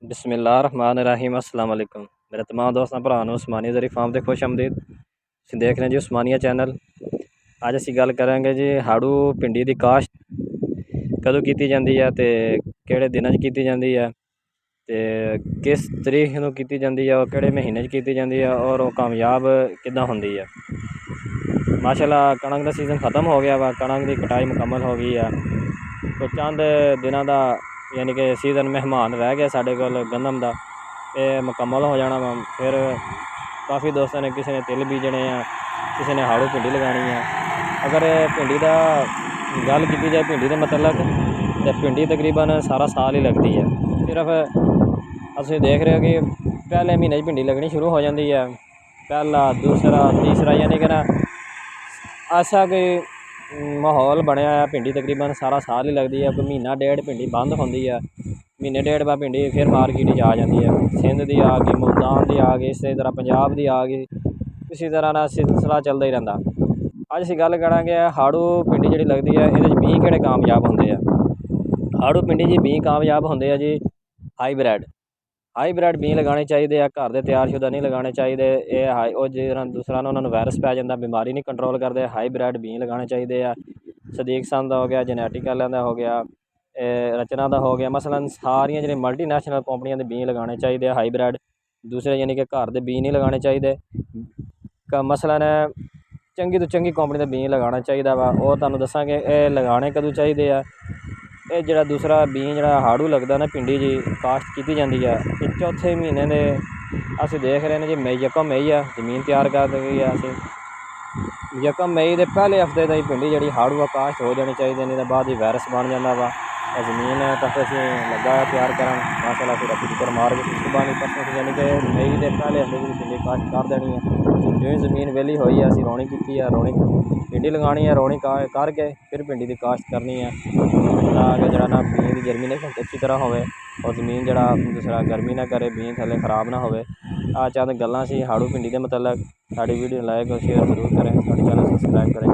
बिस्मिल्लाहिर्रहमानिर्रहीम अस्सलाम वालेकुम मेरे तमाम दोस्तों भरा उस्मानिया ज़री फार्म ते खुश आमदीद। तुसीं देख रहे जी उस्मानिया चैनल। अज असीं गल करांगे जी हाड़ू भिंडी दी काश्त कदों कीती जांदी है ते किहड़े दिनां च कीती जांदी है ते किस तरीक नूं कीती जांदी है और किहड़े महीने च कीती जांदी है और वो कामयाब किद्दां हुंदी है। माशाअल्लाह कणक दा सीज़न ख़त्म हो गया वा, कणक दी कटाई मुकम्मल हो गई है। तो चंद दिनां दा यानी कि सीज़न मेहमान रह गया साढ़े कोल गंदम का, ये मुकम्मल हो जाना वा। फिर काफ़ी दोस्तों ने किसी ने तिल बीजने हैं, किसी ने हाड़ू भिंडी लगानी है। अगर भिंडी का गल की जाए भिंडी के मतलब तो भिंडी तकरीबन सारा साल ही लगती है। सिर्फ असं देख रहे हो कि पहले महीने भिंडी लगनी शुरू हो जाती है, पहला दूसरा तीसरा, यानी कि ना ऐसा कोई माहौल बनया है। भिंडी तकरीबन सारा साल ही लगती है, कोई महीना डेढ़ भिंडी बंद होंदी है, महीने डेढ़ बाद भिंडी फिर मार्केट आ जाती है। सिंध की आ गई, मुल्तान की आ गई, इस तरह पंजाब की आ गई, इसी तरह ना सिलसिला चलता ही रहता। अज असीं गल करांगे हाड़ू भिंडी जी लगती है, ये बीं किहड़े कामयाब होंदे आ। हाड़ू भिंडी जी बीं कामयाब होंदे आ जी हाईब्रिड बीं लगाने चाहिए, घर के तैयारशुदा नहीं लगाने चाहिए। ये जो दूसरा ना उन्होंने वायरस पै जाता, बीमारी नहीं कंट्रोल करते। हाईब्रिड बीं लगाने चाहिए। सदीक सन का हो गया, जेनेटिक वालों का हो गया, रचना का हो गया, मसलन सारिया जी मल्टीनैशनल कंपनियों के बीं लगाने चाहिए हाईब्रिड। दूसरे यानी कि घर के बीं नहीं लगाने चाहिए। मसलन चंगी तो चंगी कंपनी के बीं लगाना चाहिए वा। वो तुहानूं दसांगे ये लगाने कदों चाहिए आ। ये जो दूसरा बीं जो हाड़ू लगता ना भिंडी जी काश्त की जाती है, ये चौथे महीने के असीं देख रहे हैं जी मई यकम मई आ, जमीन तैयार कर गई है। असीं यकम मई के पहले हफ्ते तक भिंडी जी हाड़ू काश्त हो जानी चाहिए, नहीं तो बाद वायरस बन जाता वा। जमीन तक असीं लगा तैयार करन, माशाअल्लाह फिर असीं फिर मार के सुबह नहीं परसों यानी कि मई के पहले हफ्ते की भिंडी काश्त कर देनी है। जिवें जमीन वेली हुई है असीं रोणी की है, रोणी भिंडी लगानी है, रोणी करके फिर भिंडी की काश्त करनी है, ताकि जरा ना बीं की जर्मीनेशन अच्छी तरह हो और जमीन जरा दूसरा गर्मी ना करे, बीं थले खराब ना हो। आ चंद गल्लां सी हाड़ू भिंडी के मतलब। साड़ी वीडियो लाइक और शेयर जरूर करें, साडे चैनल सब्सक्राइब करें।